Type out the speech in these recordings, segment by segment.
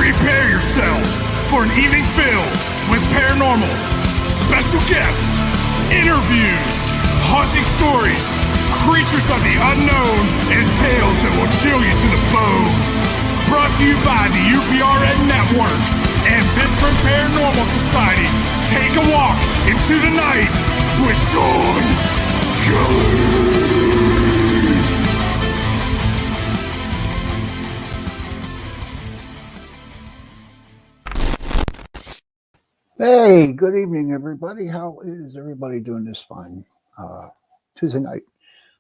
Prepare yourselves for an evening filled with paranormal, special guests, interviews, haunting stories, creatures of the unknown, and tales that will chill you to the bone. Brought to you by the UPRN Network and Pittsburgh Paranormal Society. Take a walk into the night with Shawn Kelly. Hey, good evening, everybody. How is everybody doing this fine Tuesday night?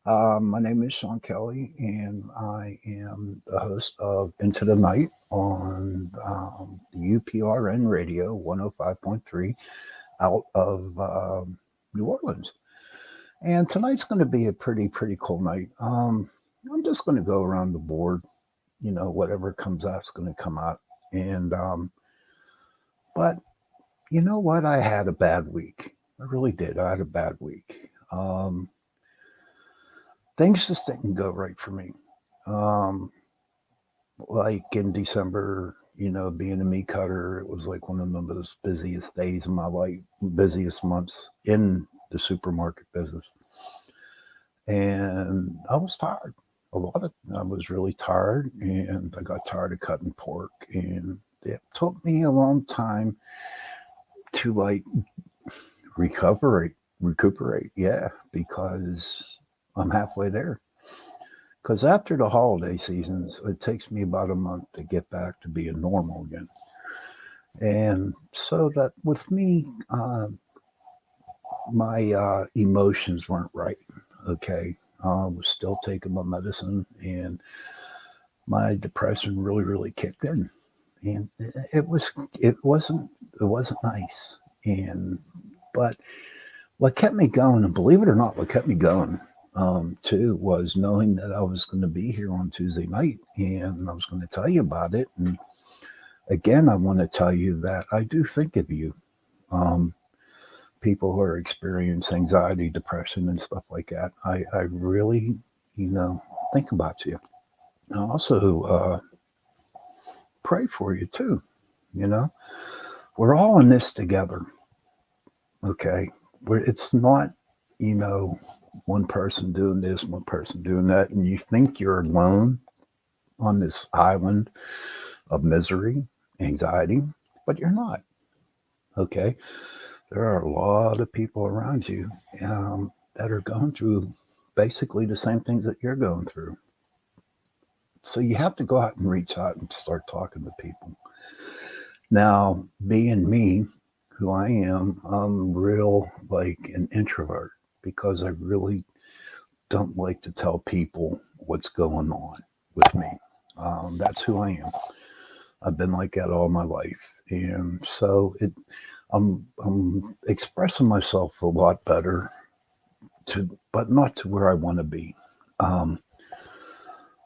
My name is Shawn Kelly, and I am the host of Into the Night on the UPRN Radio 105.3 out of New Orleans. And tonight's going to be a pretty cool night. I'm just going to go around the board. You know, whatever comes out is going to come out. And but you know what? I had a bad week. I really did. I had a bad week. Things just didn't go right for me. Like in December, you know, being a meat cutter, it was like one of the most busiest days of my life, busiest months in the supermarket business. And I was tired. I was really tired, and I got tired of cutting pork. And it took me a long time to like recuperate, yeah, because I'm halfway there. Because after the holiday seasons, it takes me about a month to get back to being normal again. And so that with me, my emotions weren't right. Okay, I was still taking my medicine, and my depression really kicked in, and it wasn't nice. And but what kept me going, and believe it or not, what kept me going too was knowing that I was going to be here on Tuesday night, and I was going to tell you about it. And again, I want to tell you that I do think of you, people who are experiencing anxiety, depression, and stuff like that. I really, think about you. I also pray for you too. We're all in this together. Okay, it's not, one person doing this, one person doing that, and you think you're alone on this island of misery, anxiety, but you're not. Okay, there are a lot of people around you that are going through basically the same things that you're going through. So you have to go out and reach out and start talking to people. Now, being me, who I am, I'm real like an introvert because I really don't like to tell people what's going on with me. That's who I am. I've been like that all my life, and so I'm expressing myself a lot better, but not to where I want to be.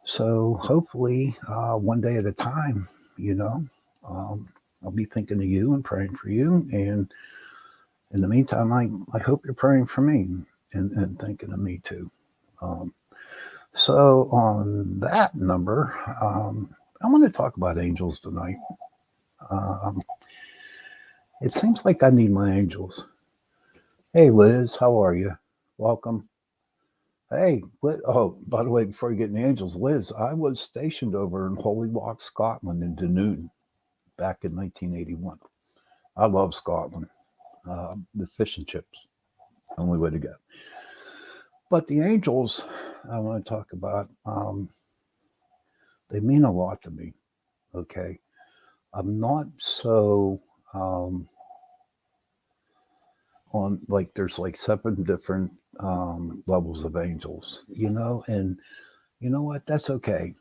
So hopefully, one day at a time, I'll be thinking of you and praying for you. And in the meantime, I hope you're praying for me and thinking of me too. So on that number, I want to talk about angels tonight. It seems like I need my angels. Hey, Liz, how are you? Welcome. Hey, Liz, oh, by the way, before you get in the angels, Liz, I was stationed over in Holy Loch, Scotland in Dunoon back in 1981. I love Scotland. The fish and chips, only way to go. But the angels I want to talk about, they mean a lot to me, okay? I'm not so on, like, there's like 7 different levels of angels, and you know what? That's okay.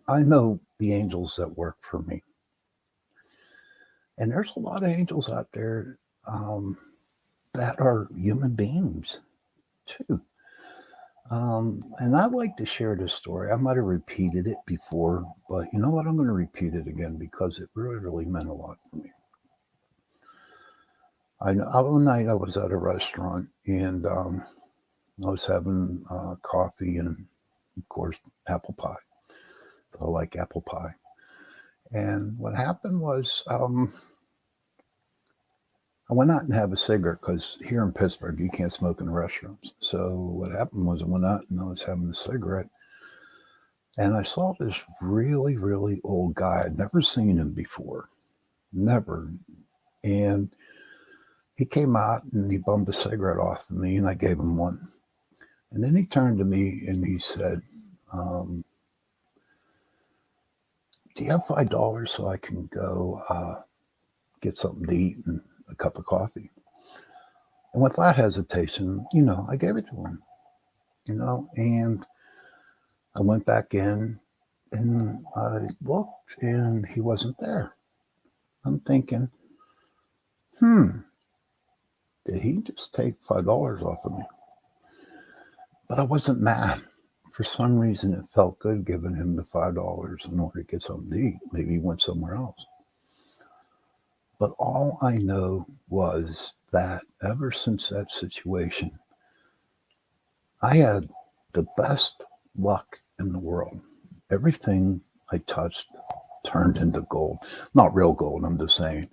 I know the angels that work for me. And there's a lot of angels out there that are human beings too. And I'd like to share this story. I might have repeated it before, but you know what? I'm going to repeat it again because it really meant a lot for me. One night I was at a restaurant, and I was having coffee and, of course, apple pie. I like apple pie. And what happened was I went out and have a cigarette because here in Pittsburgh, you can't smoke in the restrooms. So what happened was I went out and I was having a cigarette. And I saw this really, really old guy. I'd never seen him before. Never. And he came out and he bummed a cigarette off of me and I gave him one. And then he turned to me and he said, um, do you have $5 so I can go get something to eat and a cup of coffee? And without hesitation, I gave it to him, and I went back in and I looked and he wasn't there. I'm thinking, did he just take $5 off of me? But I wasn't mad. For some reason, it felt good giving him the $5 in order to get something to eat. Maybe he went somewhere else. But all I know was that ever since that situation, I had the best luck in the world. Everything I touched turned into gold. Not real gold, I'm just saying.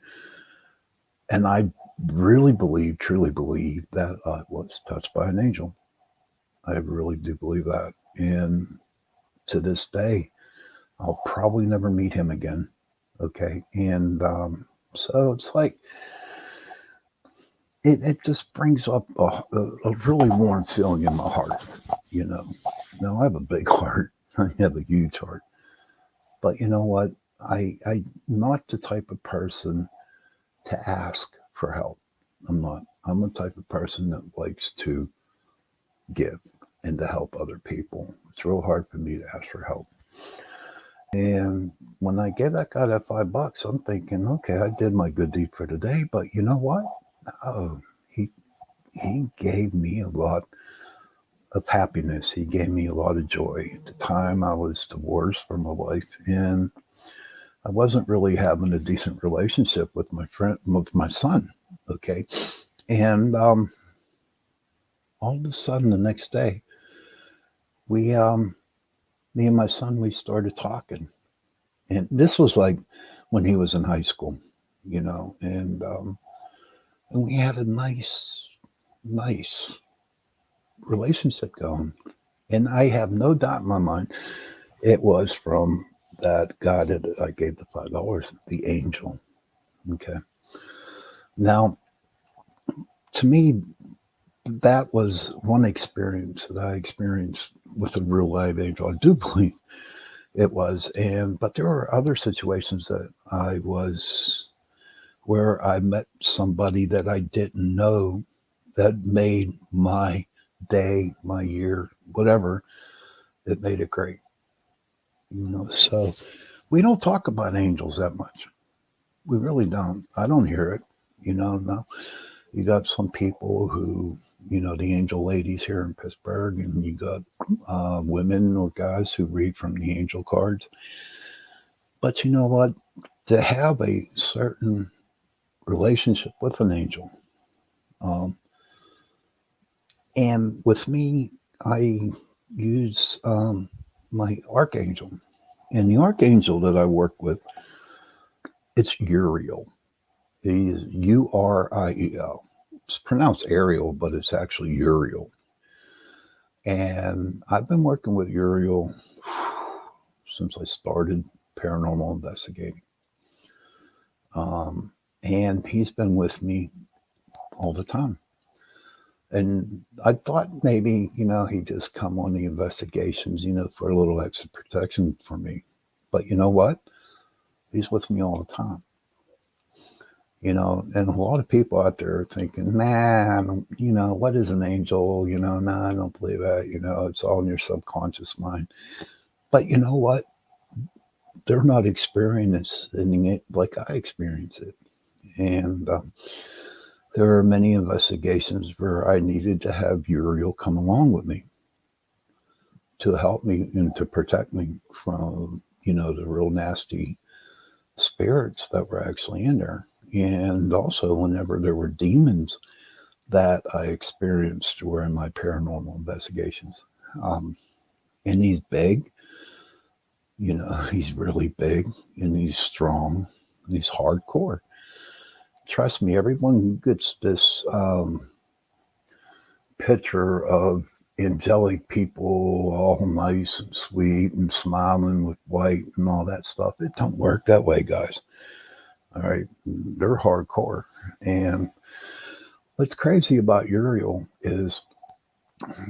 And I really believe, truly believe that I was touched by an angel. I really do believe that. And to this day, I'll probably never meet him again. Okay. And so it's like, it just brings up a really warm feeling in my heart, you know. Now, I have a big heart, I have a huge heart. But you know what? I'm not the type of person to ask for help. I'm not. I'm the type of person that likes to give and to help other people. It's real hard for me to ask for help. And when I gave that guy that $5, I'm thinking, okay, I did my good deed for today. But you know what? Oh, he gave me a lot of happiness. He gave me a lot of joy. At the time, I was divorced from my wife, and I wasn't really having a decent relationship with my son. Okay, and all of a sudden, the next day, we, me and my son, we started talking, and this was like when he was in high school, and we had a nice relationship going. And I have no doubt in my mind it was from that God that I gave the $5, the angel. Okay. Now, to me, that was one experience that I experienced with a real live angel. I do believe it was. But there were other situations that I was where I met somebody that I didn't know that made my day, my year, whatever, it made it great. So we don't talk about angels that much. We really don't. I don't hear it. No. You got some people who, the angel ladies here in Pittsburgh, and you got women or guys who read from the angel cards. But you know what? To have a certain relationship with an angel, um, and with me, I use my archangel. And the archangel that I work with, it's Uriel. He's Uriel. It's pronounced Ariel, but it's actually Uriel. And I've been working with Uriel since I started paranormal investigating. And he's been with me all the time. And I thought maybe, he'd just come on the investigations, for a little extra protection for me. But you know what? He's with me all the time. And a lot of people out there are thinking, nah, what is an angel? Nah, I don't believe that. It's all in your subconscious mind. But you know what? They're not experiencing it like I experience it. And there are many investigations where I needed to have Uriel come along with me to help me and to protect me from, the real nasty spirits that were actually in there. And also, whenever there were demons that I experienced during my paranormal investigations, and he's big, He's really big and he's strong. And he's hardcore. Trust me, everyone who gets this picture of angelic people, all nice and sweet and smiling with white and all that stuff, it don't work that way, guys. All right, they're hardcore. And what's crazy about Uriel is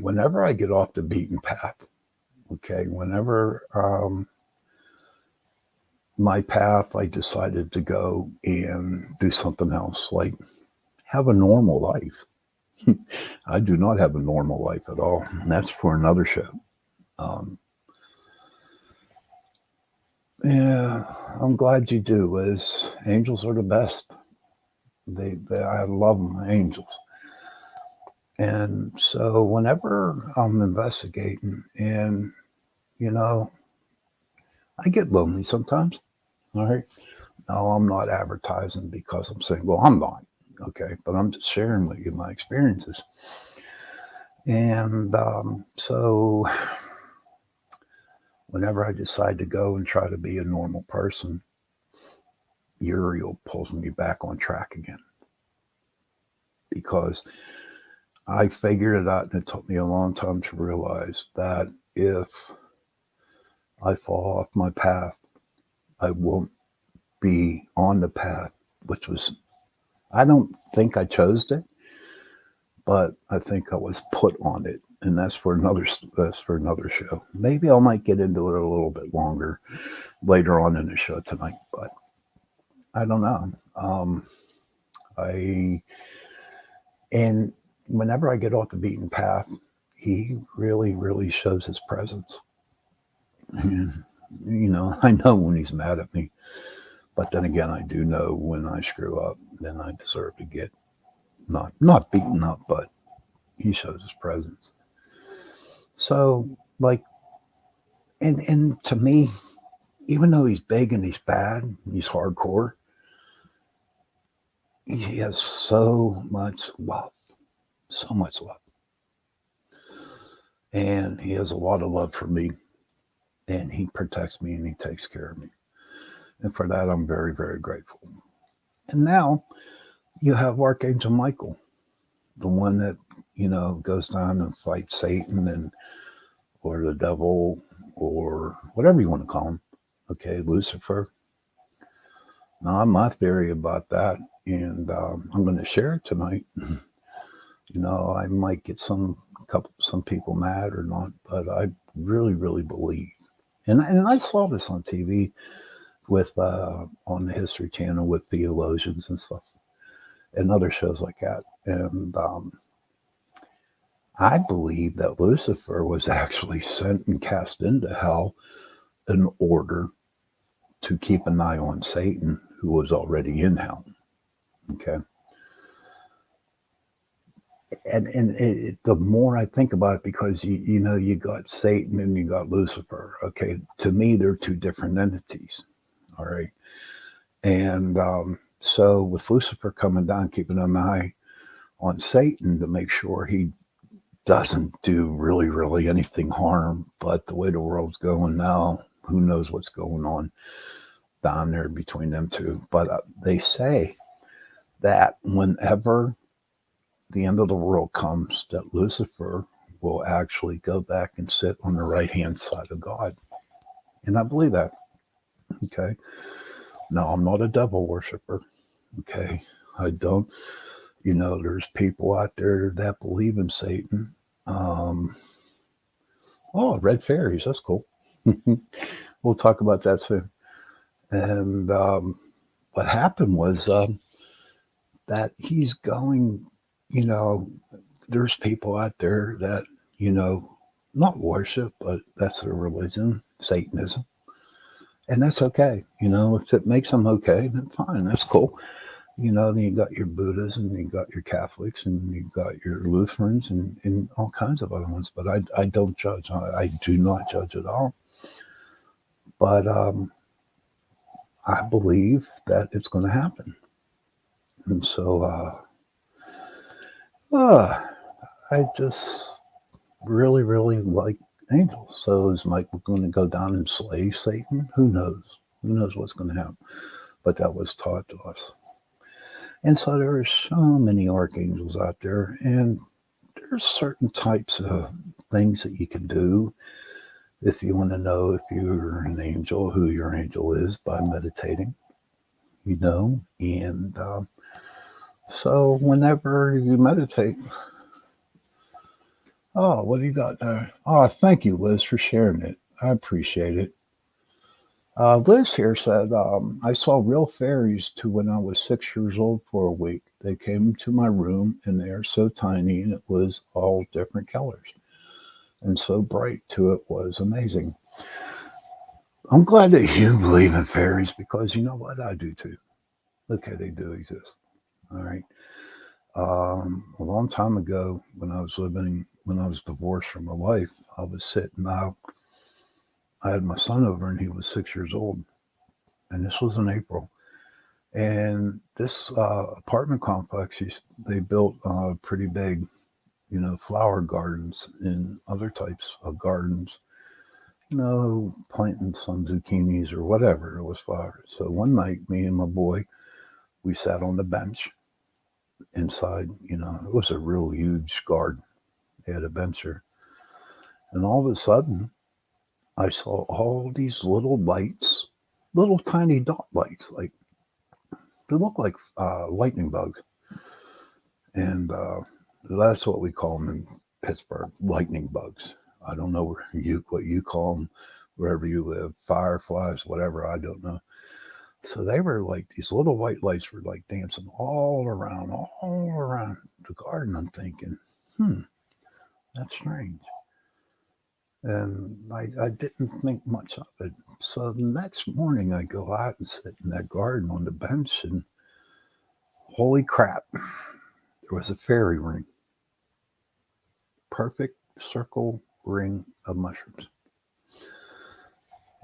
whenever I get off the beaten path, okay, whenever my path, I decided to go and do something else, like have a normal life. I do not have a normal life at all. And that's for another show. Um, yeah, I'm glad you do, Liz. Angels are the best. I love them, angels. And so whenever I'm investigating, and you know, I get lonely sometimes. All right. No, I'm not advertising because I'm saying, well, I'm not. Okay. But I'm just sharing with you my experiences. And so whenever I decide to go and try to be a normal person, Uriel pulls me back on track again because I figured it out, and it took me a long time to realize that if I fall off my path, I won't be on the path, which was, I don't think I chose it, but I think I was put on it. And that's for another show. Maybe I might get into it a little bit longer later on in the show tonight, but I don't know. I and whenever I get off the beaten path, he really, really shows his presence. And, I know when he's mad at me, but then again, I do know when I screw up, then I deserve to get not beaten up, but he shows his presence. So, like, and to me, even though he's big and he's bad, he's hardcore. He has so much love, and he has a lot of love for me, and he protects me and he takes care of me, and for that I'm very, very grateful. And now you have Archangel Michael, the one that goes down and fights Satan and or the devil or whatever you want to call him. Okay, Lucifer. Now, my theory about that, and I'm going to share it tonight. I might get some people mad or not, but I really, really believe, and I saw this on TV with on the History Channel with theologians and stuff, and other shows like that, and I believe that Lucifer was actually sent and cast into hell in order to keep an eye on Satan, who was already in hell. Okay. And the more I think about it, because you got Satan and you got Lucifer. Okay, to me they're two different entities. All right, and so with Lucifer coming down, keeping an eye on Satan to make sure he doesn't do really, really anything harm. But the way the world's going now, who knows what's going on down there between them two. But they say that whenever the end of the world comes, that Lucifer will actually go back and sit on the right hand side of God. And I believe that. Okay. No, I'm not a devil worshiper. Okay. I don't, there's people out there that believe in Satan. Oh, red fairies. That's cool. We'll talk about that soon. And what happened was that he's going, you know, there's people out there that, not worship, but that's their religion, Satanism. And that's okay. If it makes them okay, then fine. That's cool. Then you got your Buddhists and you got your Catholics and you got your Lutherans and all kinds of other ones. But I don't judge. I do not judge at all. But I believe that it's going to happen. And so I just really, really like angels. So is Mike going to go down and slay Satan? Who knows? Who knows what's going to happen? But that was taught to us. And so there are so many archangels out there, and there's certain types of things that you can do if you want to know if you're an angel, who your angel is, by meditating, And so whenever you meditate, oh, what do you got there? Oh, thank you, Liz, for sharing it. I appreciate it. Liz here said, I saw real fairies too when I was 6 years old for a week. They came to my room and they are so tiny and it was all different colors and so bright too. It was amazing. I'm glad that you believe in fairies because you know what? I do too. Okay, they do exist. All right. A long time ago when I was divorced from my wife, I was sitting out. I had my son over and he was 6 years old. And this was in April. And this apartment complex, they built pretty big, flower gardens and other types of gardens, planting some zucchinis or whatever it was flowers. So one night, me and my boy, we sat on the bench inside, it was a real huge garden. They had a bench there. And all of a sudden, I saw all these little lights, little tiny dot lights, like they look like lightning bugs. And that's what we call them in Pittsburgh, lightning bugs. I don't know what you call them wherever you live, fireflies, whatever. I don't know. So they were like these little white lights were like dancing all around the garden. I'm thinking, that's strange. And I didn't think much of it. So the next morning I go out and sit in that garden on the bench and holy crap, there was a fairy ring. Perfect circle ring of mushrooms.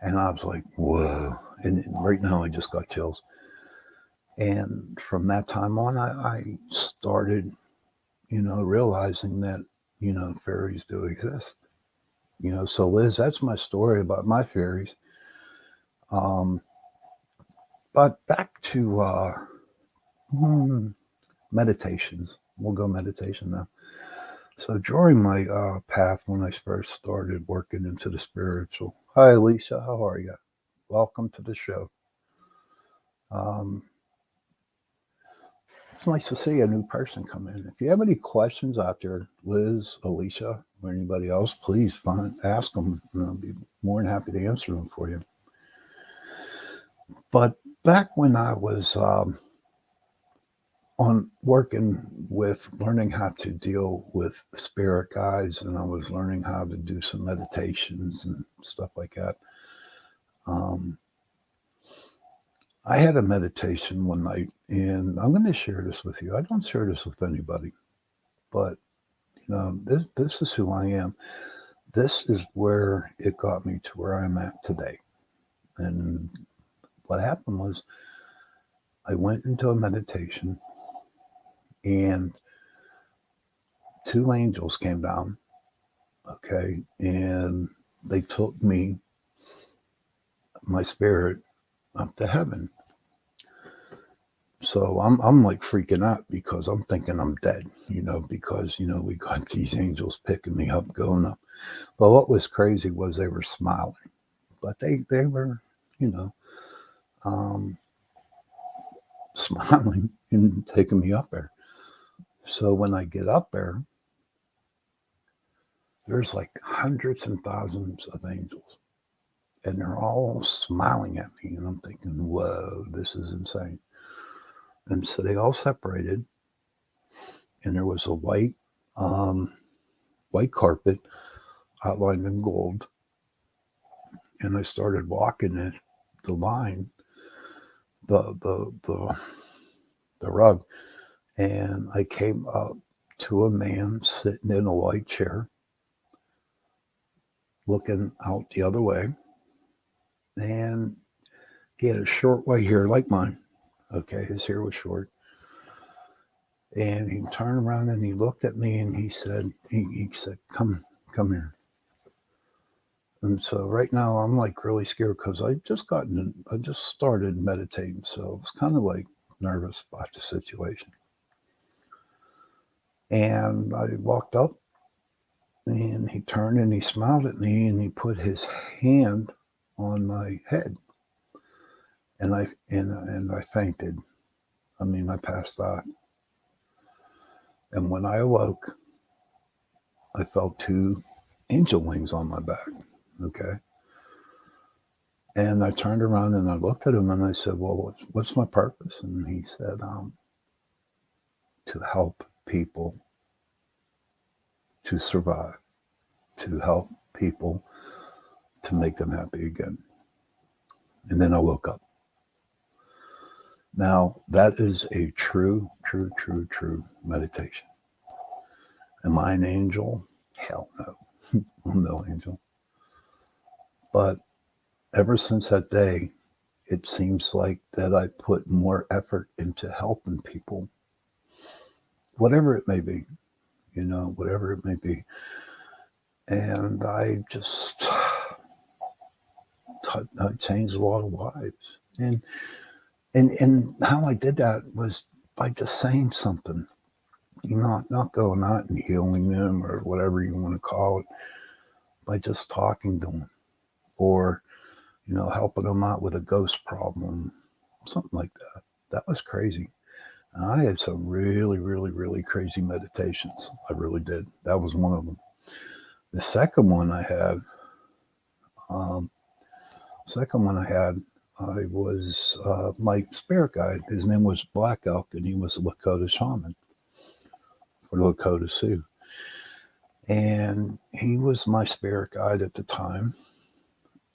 And I was like, whoa. And right now I just got chills. And from that time on, I started, realizing that, fairies do exist. So Liz, that's my story about my fairies. Um, but back to meditations. We'll go meditation now. So during my path, when I first started working into the spiritual, hi Alicia, how are you? Welcome to the show. Um, it's nice to see a new person come in. If you have any questions out there, Liz, Alicia, or anybody else, please ask them. And I'll be more than happy to answer them for you. But back when I was on working with learning how to deal with spirit guides, and I was learning how to do some meditations and stuff like that. Um, I had a meditation one night, and I'm going to share this with you. I don't share this with anybody, but this is who I am. This is where it got me to where I'm at today. And what happened was I went into a meditation, and two angels came down, okay, and they took me, my spirit, up to heaven. So I'm like freaking out because I'm thinking I'm dead, because we got these angels picking me up, going up. But what was crazy was they were smiling, but they were, you know, um, smiling and taking me up there. So when I get up there, there's like hundreds and thousands of angels, and they're all smiling at me, and I'm thinking, whoa, this is insane. And so they all separated, and there was a um, white carpet outlined in gold, and I started walking it, the line, the the rug, and I came up to a man sitting in a white chair, looking out the other way, and he had a short white hair like mine. Okay, his hair was short, and he turned around and he looked at me and he said, "Come here." And so right now I'm like really scared because I just started meditating. So I was kind of like nervous about the situation. And I walked up and he turned and he smiled at me and he put his hand on my head. And I fainted. I mean, I passed out. And when I awoke, I felt two angel wings on my back. Okay. And I turned around and I looked at him and I said, "Well, what's my purpose?" And he said, "To help people to survive, to help people to make them happy again." And then I woke up. Now, that is a true, true, true, true meditation. Am I an angel? Hell no. I'm no angel. But ever since that day, it seems like that I put more effort into helping people, whatever it may be, whatever it may be. And I just I changed a lot of lives. And how I did that was by just saying something, not going out and healing them or whatever you want to call it, by just talking to them or helping them out with a ghost problem, something like that. That was crazy. And I had some really, really, really crazy meditations. I really did. That was one of them. The second one I had, um, I was my spirit guide. His name was Black Elk, and he was a Lakota shaman for Lakota Sioux. And he was my spirit guide at the time.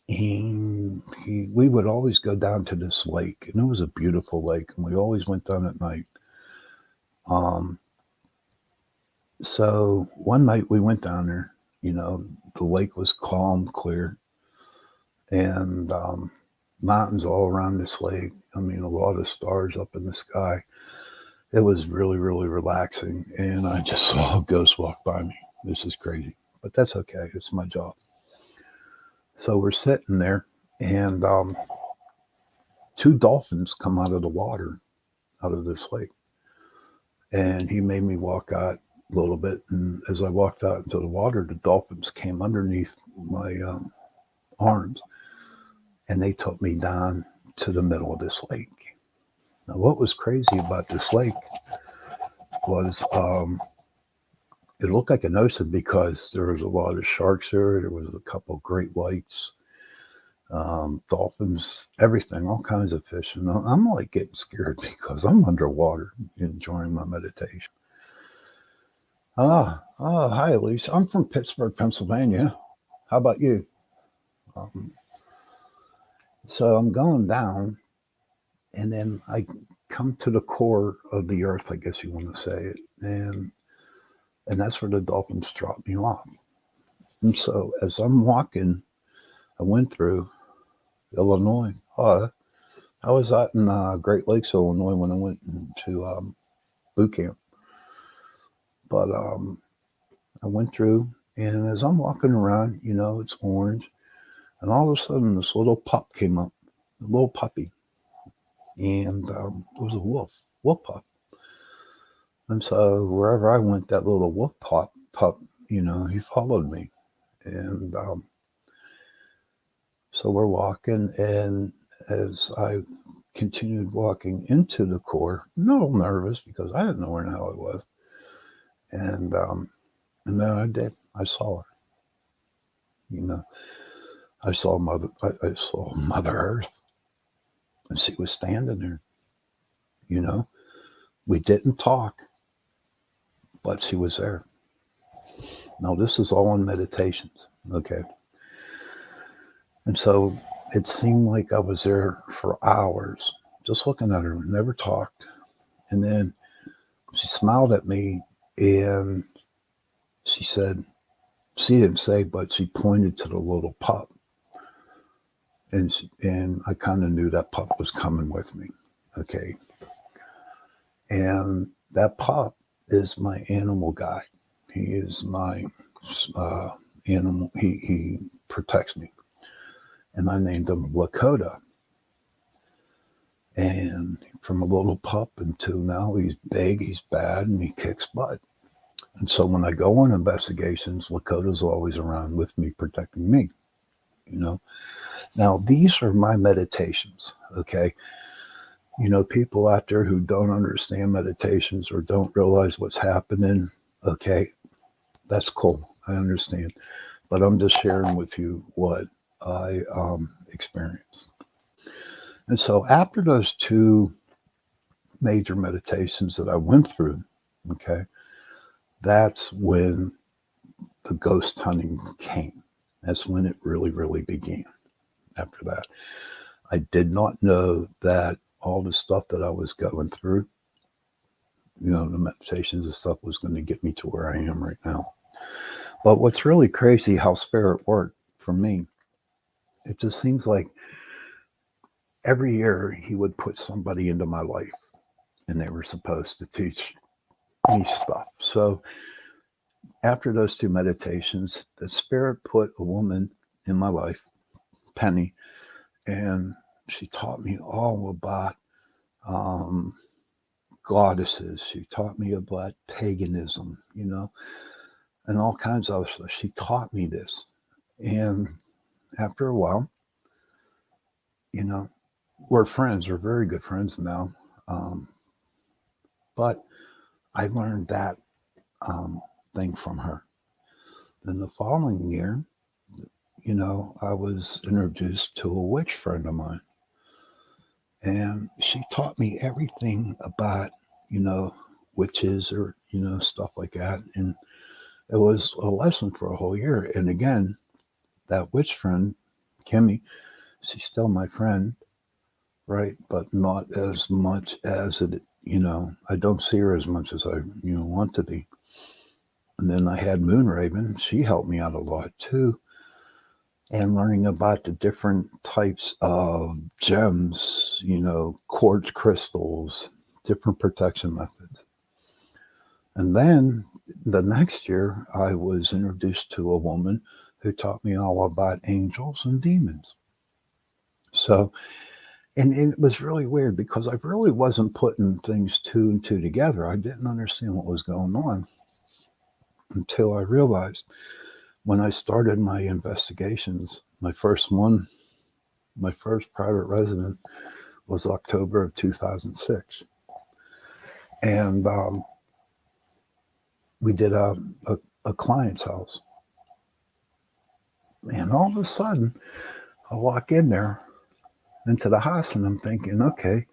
We would always go down to this lake, and it was a beautiful lake, and we always went down at night. Um, so one night we went down there. The lake was calm, clear, and mountains all around this lake. I mean, a lot of stars up in the sky. It was really, really relaxing, and I just saw a ghost walk by me. This is crazy, but that's okay. It's my job. So we're sitting there, and two dolphins come out of the water, out of this lake. And he made me walk out a little bit. And as I walked out into the water, the dolphins came underneath my arms and they took me down to the middle of this lake. Now, what was crazy about this lake was it looked like an ocean because there was a lot of sharks there. There was a couple of great whites, dolphins, everything, all kinds of fish. And I'm like getting scared because I'm underwater enjoying my meditation. Hi, Elise. I'm from Pittsburgh, Pennsylvania. How about you? Um, so I'm going down, and then I come to the core of the earth, I guess you want to say it, and that's where the dolphins dropped me off. And so as I'm walking, I went through Illinois. I was out in Great Lakes, Illinois, when I went to boot camp. But I went through, and as I'm walking around, it's orange, and all of a sudden this little pup came up, a little puppy, and it was a wolf pup. And so wherever I went, that little wolf pup, he followed me, and so we're walking, and as I continued walking into the core, a little nervous because I didn't know where the hell I was, and then I did. I saw her. I saw Mother Earth, and she was standing there. We didn't talk, but she was there. Now this is all in meditations, okay? And so it seemed like I was there for hours, just looking at her, never talked. And then she smiled at me, and she said, she didn't say, but she pointed to the little pup. And I kind of knew that pup was coming with me. Okay. And that pup is my animal guide. He is my animal. He protects me. And I named him Lakota. And from a little pup until now, he's big, he's bad, and he kicks butt. And so when I go on investigations, Lakota's always around with me, protecting me, you know. Now, these are my meditations, okay? You know, people out there who don't understand meditations or don't realize what's happening, okay, that's cool. I understand. But I'm just sharing with you what I experienced. And so after those two major meditations that I went through, okay, that's when the ghost hunting came. That's when it really, really began after that. I did not know that all the stuff that I was going through, you know, the meditations and stuff was going to get me to where I am right now. But what's really crazy how spirit worked for me, it just seems like every year he would put somebody into my life and they were supposed to teach me stuff. So after those two meditations, the spirit put a woman in my life, Penny, and she taught me all about um, goddesses. She taught me about paganism, you know, and all kinds of other stuff. She taught me this. And after a while, you know, we're friends. We're very good friends now. Um, but I learned that um, thing from her. Then the following year, you know, I was introduced to a witch friend of mine. And she taught me everything about, you know, witches or, you know, stuff like that. And it was a lesson for a whole year. And again, that witch friend, Kimmy, she's still my friend, right? But not as much as it, you know, I don't see her as much as I, you know, want to be. And then I had Moonraven. She helped me out a lot too. And learning about the different types of gems, you know, quartz crystals, different protection methods. And then the next year, I was introduced to a woman who taught me all about angels and demons. So, and it was really weird because I really wasn't putting things two and two together. I didn't understand what was going on until I realized when I started my investigations, my first private resident was October of 2006. And we did a client's house. And all of a sudden, I walk in there into the house and I'm thinking, okay,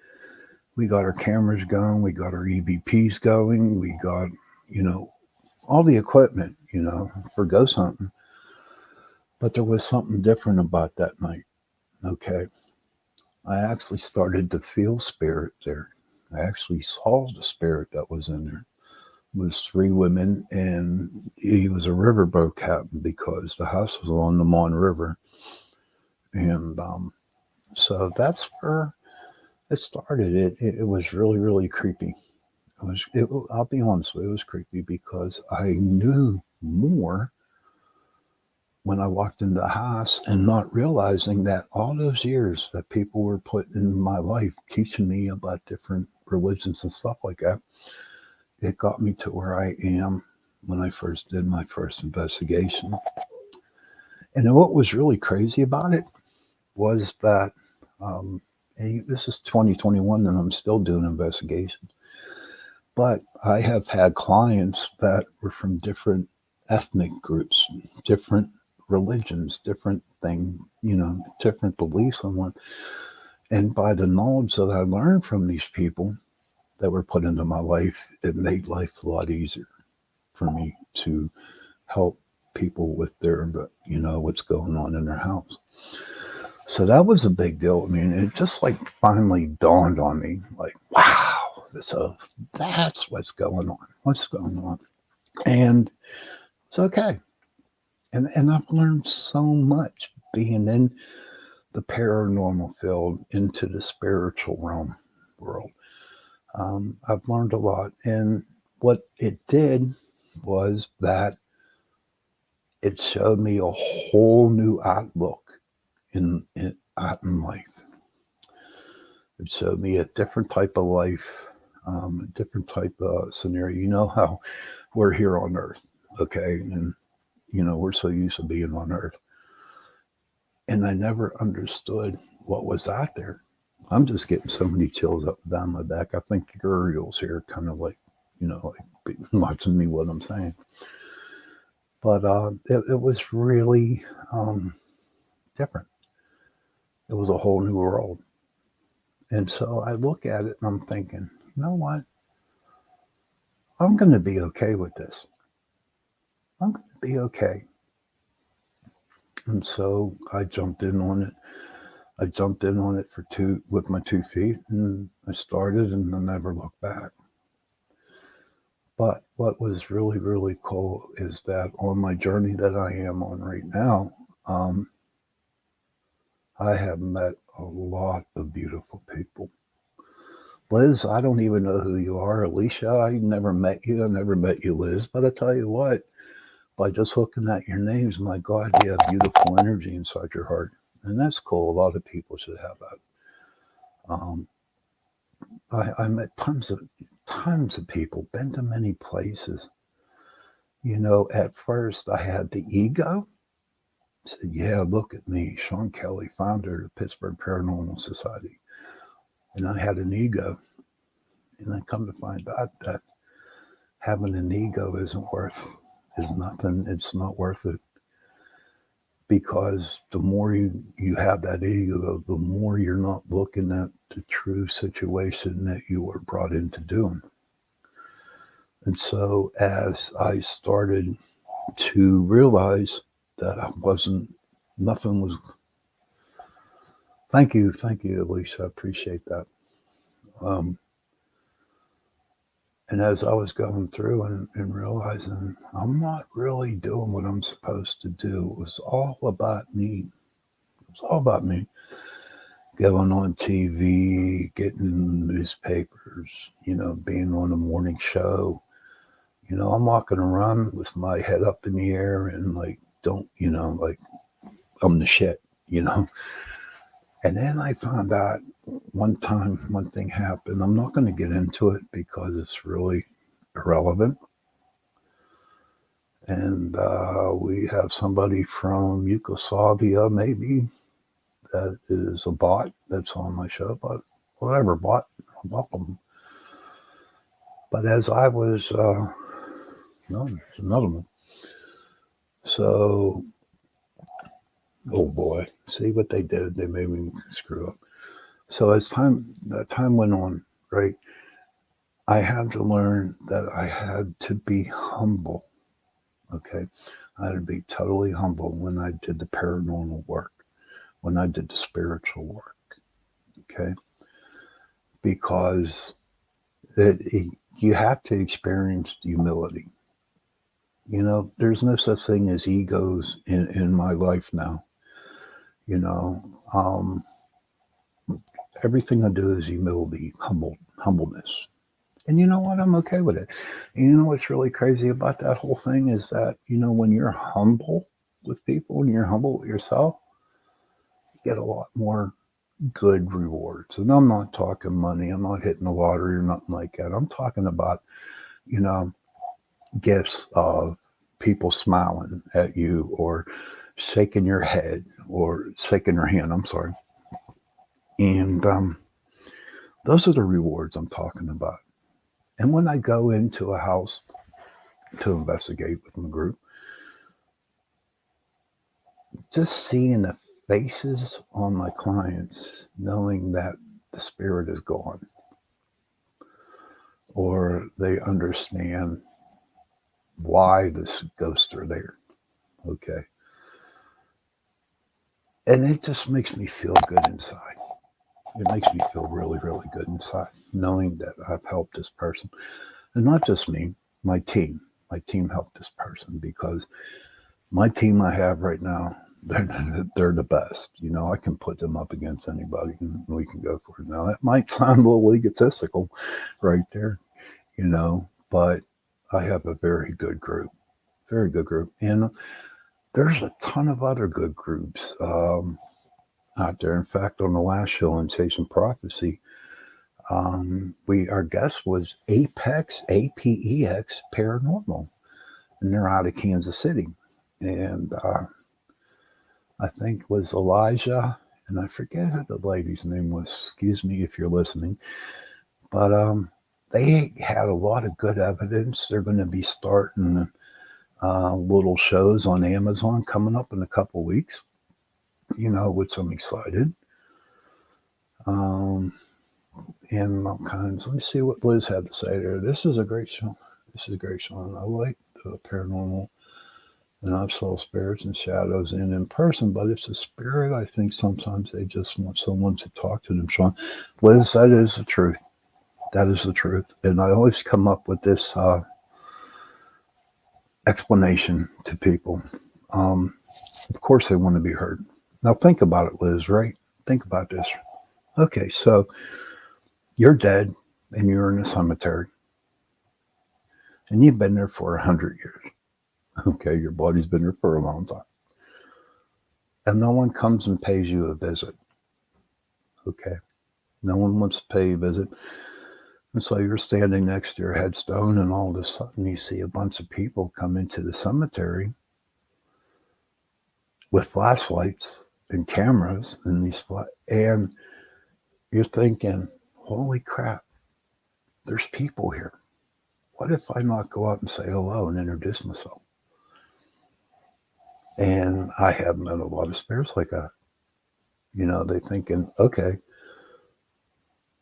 we got our cameras going, we got our EVPs going, we got, you know, all the equipment, you know, for ghost hunting. But there was something different about that night. Okay. I actually started to feel spirit there. I actually saw the spirit that was in there. It was three women, and he was a riverboat captain because the house was on the Mon River. And so that's where it started. It was really, really creepy. I'll be honest with you, it was creepy because I knew more when I walked into the house and not realizing that all those years that people were put in my life teaching me about different religions and stuff like that, it got me to where I am when I first did my first investigation. And what was really crazy about it was that this is 2021 and I'm still doing investigations. But I have had clients that were from different ethnic groups, different religions, different thing, you know, different beliefs and what. And by the knowledge that I learned from these people that were put into my life, it made life a lot easier for me to help people with their, you know, what's going on in their house. So that was a big deal. I mean, it just like finally dawned on me, like, wow, so that's what's going on. What's going on? And it's okay. And I've learned so much being in the paranormal field into the spiritual realm world. I've learned a lot. And what it did was that it showed me a whole new outlook in life. It showed me a different type of life, a different type of scenario. You know how we're here on Earth, okay, and we're so used to being on Earth, and I never understood what was out there. I'm just getting so many chills up and down my back. I think Uriel's here, kind of like, watching me what I'm saying. But it was really different. It was a whole new world. And so I look at it and I'm thinking, you know what? I'm going to be okay with this. I'm going to be okay. And so I jumped in on it. I jumped in on it with my 2 feet, and I started, and I never looked back. But what was really, really cool is that on my journey that I am on right now, um, I have met a lot of beautiful people. Liz, I don't even know who you are. Alicia, I never met you. I never met you, Liz. But I tell you what, by just looking at your names, my God, you have beautiful energy inside your heart. And that's cool. A lot of people should have that. Um, I met tons of people, been to many places. At first I had the ego. Said, yeah, look at me, Shawn Kelly, founder of the Pittsburgh Paranormal Society. And I had an ego. And I come to find out that having an ego is nothing. It's not worth it. Because the more you have that ego, the more you're not looking at the true situation that you were brought into doing. And so as I started to realize that nothing was, thank you, Alicia, I appreciate that. Um, and as I was going through and realizing I'm not really doing what I'm supposed to do, it was all about me. It was all about me. Going on TV, getting in the newspapers, being on a morning show. I'm walking around with my head up in the air and like, don't, like I'm the shit, you know. And then I found out one thing happened. I'm not going to get into it because it's really irrelevant. And we have somebody from Yugoslavia, maybe, that is a bot that's on my show, but whatever, bot, welcome. But as I was, no, there's another one. So, oh boy, see what they did? They made me screw up. So as that time went on, right, I had to learn that I had to be humble. Okay, I had to be totally humble when I did the paranormal work, when I did the spiritual work. Okay, because you have to experience humility. There's no such thing as egos in my life now. You know, um, everything I do is humility, humbleness. And you know what? I'm okay with it. And you know what's really crazy about that whole thing is that, when you're humble with people and you're humble with yourself, you get a lot more good rewards. And I'm not talking money. I'm not hitting the lottery or nothing like that. I'm talking about, you know, gifts of people smiling at you or shaking your head or shaking your hand. I'm sorry. And those are the rewards I'm talking about. And when I go into a house to investigate with my group, just seeing the faces on my clients, knowing that the spirit is gone, or they understand why this ghosts are there. Okay. And it just makes me feel good inside. It makes me feel really, really good inside, knowing that I've helped this person. And not just me, my team. My team helped this person because my team I have right now, they're the best. I can put them up against anybody and we can go for it. Now, that might sound a little egotistical right there, but I have a very good group, very good group. And there's a ton of other good groups out there. In fact, on the last show on Chasing Prophecy, our guest was Apex, APEX Paranormal, and they're out of Kansas City. And I think was Elijah, and I forget who the lady's name was. Excuse me if you're listening, but they had a lot of good evidence. They're going to be starting little shows on Amazon coming up in a couple weeks. Which I'm excited. Um, and all kinds. Let me see what Liz had to say there. This is a great show. This is a great show. And I like paranormal, and I've saw spirits and shadows in person. But if it's a spirit, I think sometimes they just want someone to talk to them. Shawn, Liz, that is the truth. That is the truth. And I always come up with this explanation to people. Of course, they want to be heard. Now, think about it, Liz, right? Think about this. Okay, so you're dead and you're in a cemetery and you've been there for 100 years. Okay, your body's been there for a long time. And no one comes and pays you a visit. Okay, no one wants to pay you a visit. And so you're standing next to your headstone, and all of a sudden you see a bunch of people come into the cemetery with flashlights and cameras and and you're thinking, holy crap, there's people here. What if I not go out and say hello and introduce myself? And I have met a lot of spirits like that. They thinking, okay,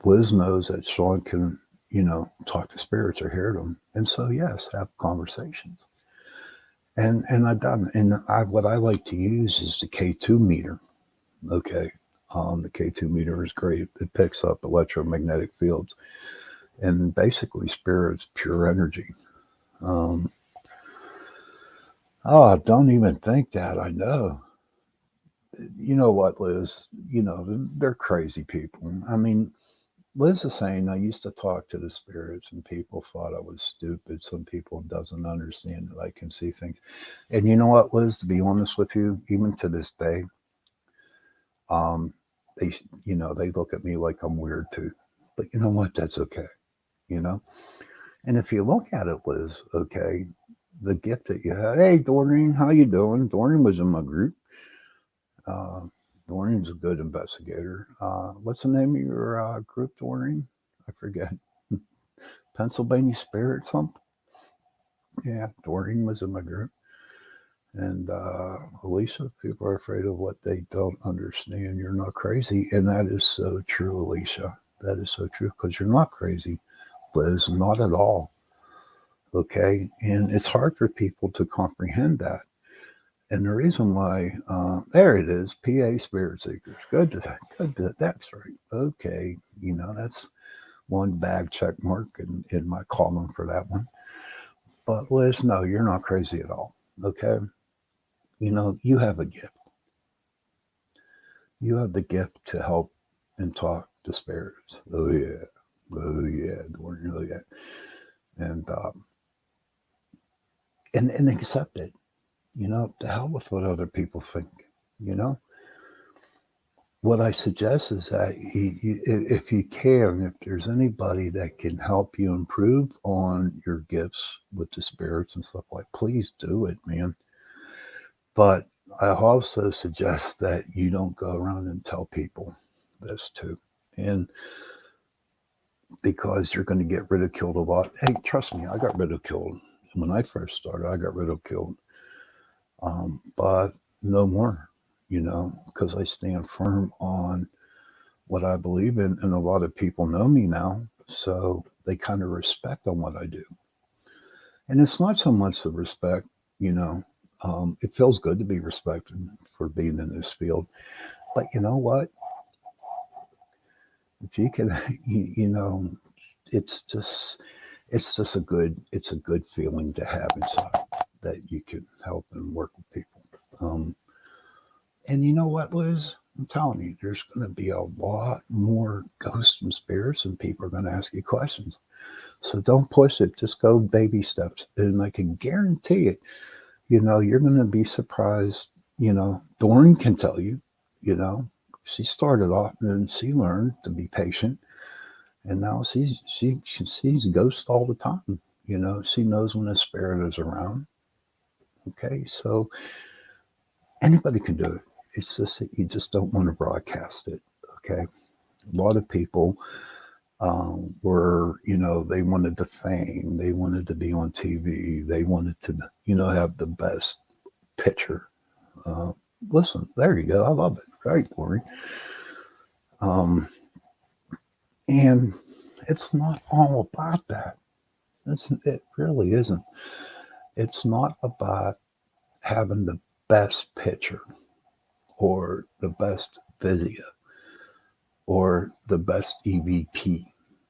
Liz knows that Shawn can, talk to spirits or hear them. And so, yes, have conversations. And I've done, and what I like to use is the K2 meter. Okay. The K2 meter is great. It picks up electromagnetic fields and basically spirits, pure energy. Um, don't even think that. I know. You know what, Liz? They're crazy people. I mean, Liz is saying I used to talk to the spirits and people thought I was stupid. Some people doesn't understand that I can see things. And you know what, Liz, to be honest with you, even to this day, um, they look at me like I'm weird too. But you know what? That's okay. You know? And if you look at it, Liz, okay, the gift that you had, hey, Doreen, how you doing? Doreen was in my group. Uh, Doreen's a good investigator. What's the name of your group, Doreen? I forget. Pennsylvania Spirit something? Yeah, Doreen was in my group. And Alicia, people are afraid of what they don't understand. You're not crazy. And that is so true, Alicia. That is so true because you're not crazy, Liz, not at all. Okay. And it's hard for people to comprehend that. And the reason why, there it is, PA Spirit Seekers. That's right. Okay. That's one bag check mark in my column for that one. But Liz, no, you're not crazy at all. Okay. You have a gift. You have the gift to help and talk to spirits. Oh yeah. Oh yeah. Oh yeah. And, and accept it. To hell with what other people think. You know, what I suggest is that if you can, if there's anybody that can help you improve on your gifts with the spirits and stuff like, please do it, man. But I also suggest that you don't go around and tell people this too, and because you're going to get ridiculed a lot. Hey, trust me, I got ridiculed when I first started. I got ridiculed, but no more. Because I stand firm on what I believe in, and a lot of people know me now, so they kind of respect on what I do. And it's not so much the respect, you know. It feels good to be respected for being in this field, but you know what? If you can, it's just it's a good feeling to have inside that you can help and work with people. And you know what, Liz? I'm telling you, there's going to be a lot more ghosts and spirits, and people are going to ask you questions. So don't push it. Just go baby steps. And I can guarantee it. You're going to be surprised. Doreen can tell you, you know, she started off and she learned to be patient, and now she sees ghosts all the time. She knows when a spirit is around. Okay, so anybody can do it. It's just that you just don't want to broadcast it. Okay, a lot of people were, they wanted the fame, they wanted to be on TV, they wanted to, have the best picture. Uh, Listen, there you go. I love it. Right, Lori. Um, and it's not all about that. It really isn't. It's not about having the best picture or the best video or the best EVP.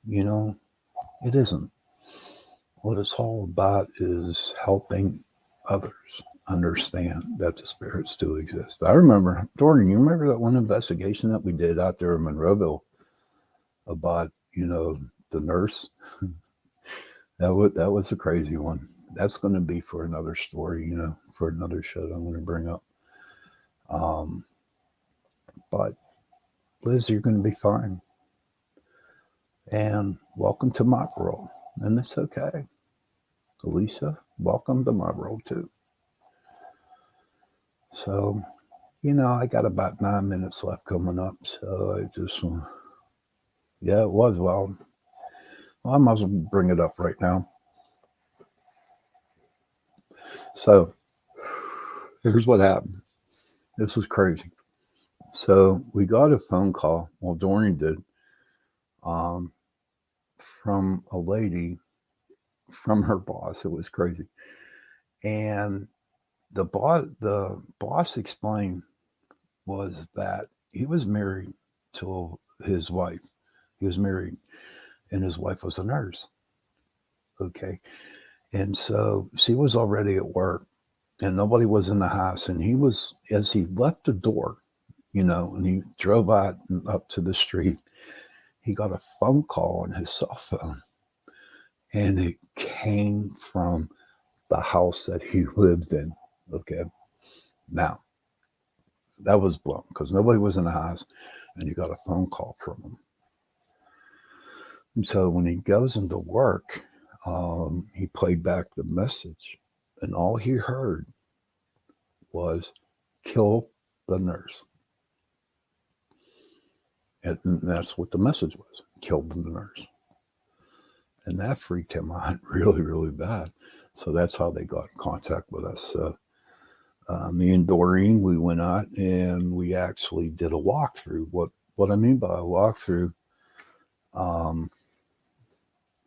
You know, it isn't. What it's all about is helping others understand that the spirits do exist. I remember, Jordan, you remember that one investigation that we did out there in Monroeville about, the nurse? That was a crazy one. That's going to be for another story, for another show that I'm going to bring up. Um, but Liz, you're going to be fine. And welcome to my world. And it's okay. Alicia, welcome to my world too. So, I got about 9 minutes left coming up. So I just, yeah, it was. Well, I might as well bring it up right now. So here's what happened. This was crazy. So we got a phone call. Well, Dorian did, um, from a lady from her boss. It was crazy. And the boss explained was that he was married to his wife. He was married, and his wife was a nurse. Okay, and so she was already at work, and nobody was in the house. And he was, as he left the door, and he drove out and up to the street, he got a phone call on his cell phone, and it came from the house that he lived in. Okay, now that was blown because nobody was in the house, and he got a phone call from him. And so when he goes into work, he played back the message, and all he heard was "kill the nurse," and that's what the message was: "kill the nurse." And that freaked him out really, really bad. So that's how they got in contact with us. So me and Doreen, we went out and we actually did a walkthrough. What I mean by a walkthrough um,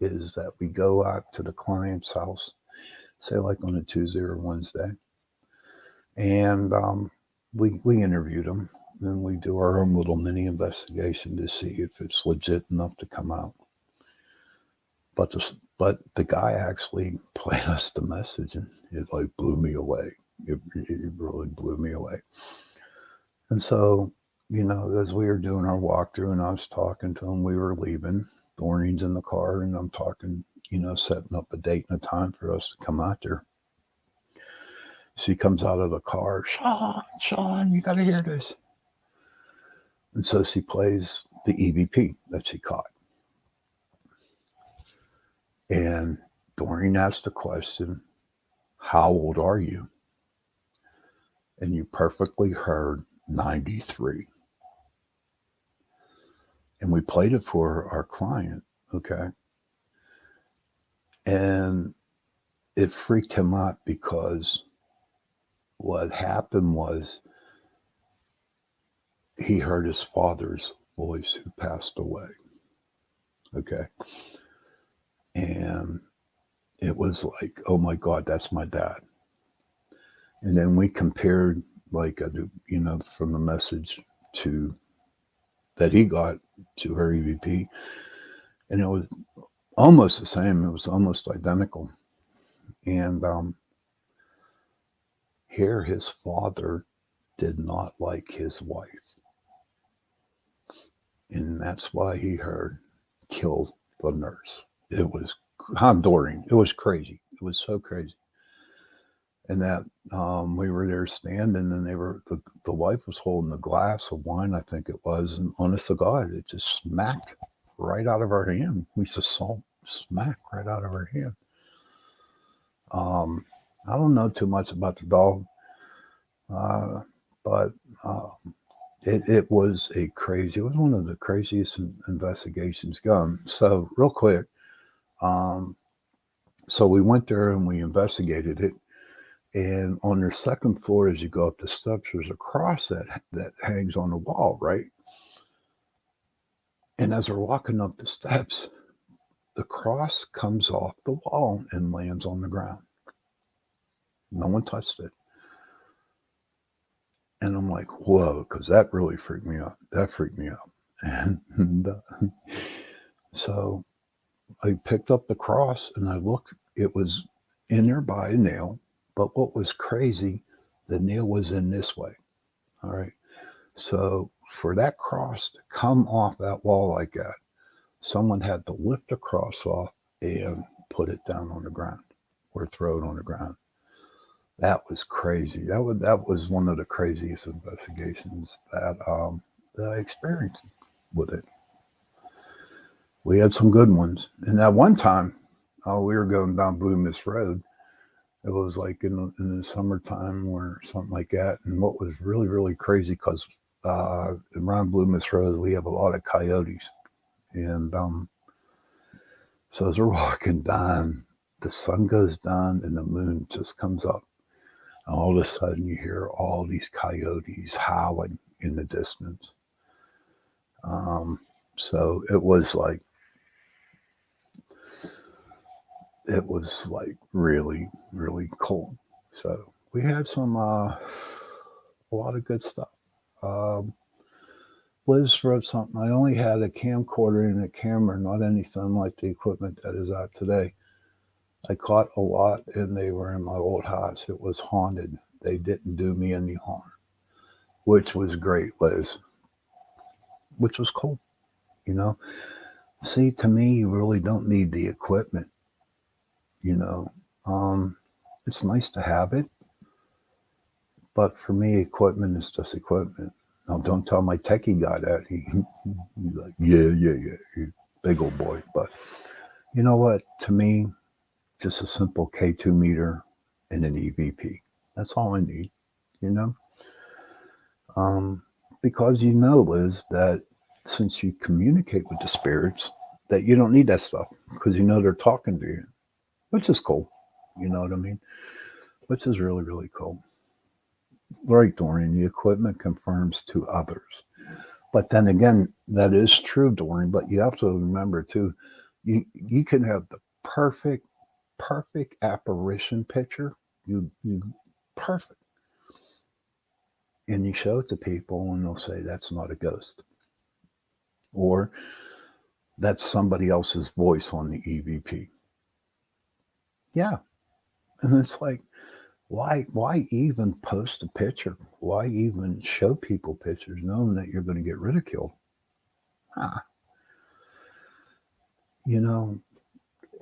is that we go out to the client's house, say like on a Tuesday or Wednesday, and we interviewed them. Then we do our own little mini investigation to see if it's legit enough to come out. But the guy actually played us the message, and it like blew me away. It really blew me away. And so, as we were doing our walkthrough, and I was talking to him, we were leaving. Doreen's in the car, and I'm talking, setting up a date and a time for us to come out there. She comes out of the car, Shawn, you got to hear this. And so she plays the EVP that she caught. And Doreen asked the question, how old are you? And you perfectly heard 93. And we played it for our client, okay? And it freaked him out because what happened was he heard his father's voice who passed away, okay? And it was like, oh my God, that's my dad. And then we compared, like, from the message to that he got to her EVP, and it was almost the same. It was almost identical. And here, his father did not like his wife, and that's why he heard "kill the nurse." It was Honduran. It was crazy. It was so crazy. and that we were there standing, and the wife was holding a glass of wine, I think it was, and honest to God, it just smacked right out of her hand. We just saw smack right out of her hand. Um, I don't know too much about the dog, uh, but it was it was one of the craziest investigations gone. So real quick, um, so we went there and we investigated it. And on their second floor, as you go up the steps, there's a cross that hangs on the wall, right? And as we're walking up the steps, the cross comes off the wall and lands on the ground. No one touched it. And I'm like, whoa, because that really freaked me out. That freaked me out. And so I picked up the cross and I looked. It was in there by a nail. But what was crazy, the nail was in this way. All right. So for that cross to come off that wall like that, someone had to lift the cross off and put it down on the ground or throw it on the ground. That was crazy. That was one of the craziest investigations that I experienced with it. We had some good ones, and that one time, we were going down Blue Mist Road. It was like in the summertime or something like that. And what was really really crazy, because around Blue Mist Road we have a lot of coyotes, and so as we're walking down, the sun goes down and the moon just comes up. And all of a sudden, you hear all these coyotes howling in the distance. So it was like really really cool. So we had a lot of good stuff. Um, Liz wrote something. I only had a camcorder and a camera, not anything like the equipment that is out today. I caught a lot, and they were in my old house. It was haunted. They didn't do me any harm, which was great, Liz, which was cool, you know. See, to me, you really don't need the equipment, you know. Um, it's nice to have it, but for me, equipment is just equipment. Now, don't tell my techie guy that. He's like, yeah, big old boy. But you know what? To me, just a simple K2 meter and an EVP. That's all I need, you know? Um, because you know, Liz, that since you communicate with the spirits, that you don't need that stuff because you know they're talking to you, which is cool. You know what I mean? Which is really, really cool. Right, Dorian, the equipment confirms to others. But then again, that is true, Dorian, but you have to remember too, you can have the perfect apparition picture. You perfect. And you show it to people and they'll say that's not a ghost. Or that's somebody else's voice on the EVP. Yeah. And it's like, why even post a picture? Why even show people pictures knowing that you're going to get ridiculed? Ah, you know,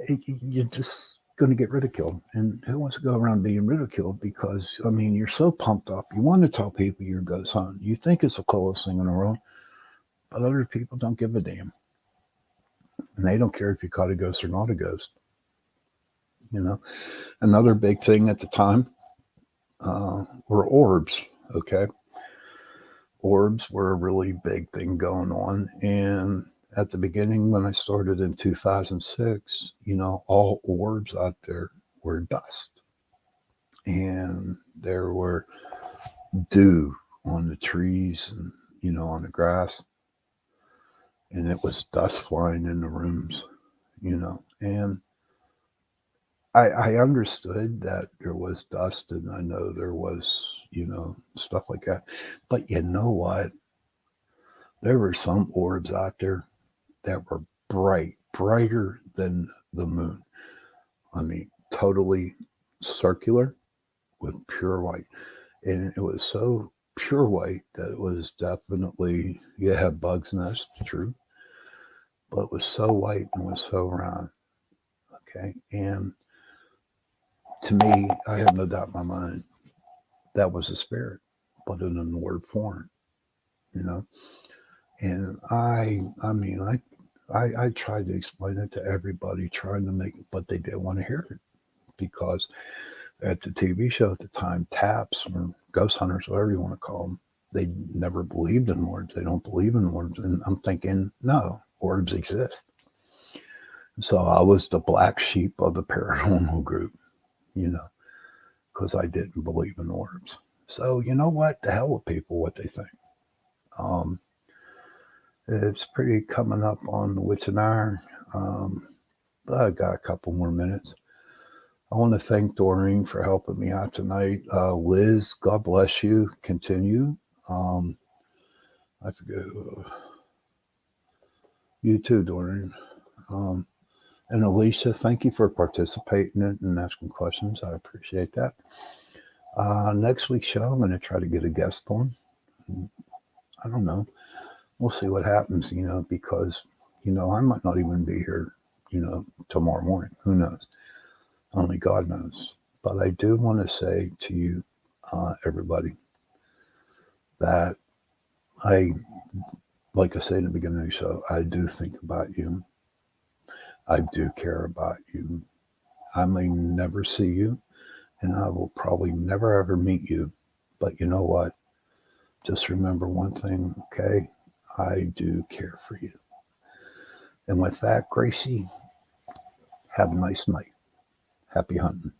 you're just going to get ridiculed. And who wants to go around being ridiculed? Because, I mean, you're so pumped up. You want to tell people your ghost hunt. You think it's the coolest thing in the world, but other people don't give a damn. And they don't care if you caught a ghost or not a ghost. You know, another big thing at the time were orbs. Okay. Orbs were a really big thing going on. And at the beginning, when I started in 2006, you know, all orbs out there were dust. And there were dew on the trees and, you know, on the grass. And it was dust flying in the rooms, you know. And I understood that there was dust and I know there was, you know, stuff like that. But you know what? There were some orbs out there that were brighter than the moon. I mean, totally circular with pure white. And it was so pure white that it was definitely, you had bugs nest, true, but it was so white and was so round. Okay. And To me, I have no doubt in my mind that was a spirit, but in the word form, you know. And I mean, I tried to explain it to everybody, trying to make, but they didn't want to hear it because at the TV show at the time, Taps or Ghost Hunters, whatever you want to call them, they never believed in orbs. They don't believe in orbs, and I'm thinking, no, orbs exist. So I was the black sheep of the paranormal group, you know, because I didn't believe in orbs. So you know what? The hell with people, what they think. Um, it's pretty coming up on the wits and hour. Um, but I got a couple more minutes. I want to thank Doreen for helping me out tonight. Liz, God bless you. Continue. Um, I forget. You too, Doreen. Um, and Alicia, thank you for participating in it and asking questions. I appreciate that. Next week's show, I'm going to try to get a guest on. I don't know. We'll see what happens, you know, because, you know, I might not even be here, you know, tomorrow morning. Who knows? Only God knows. But I do want to say to you, everybody, that I, like I said in the beginning of the show, I do think about you. I do care about you. I may never see you, and I will probably never ever meet you. But you know what? Just remember one thing, okay? I do care for you. And with that, Gracie, have a nice night. Happy hunting.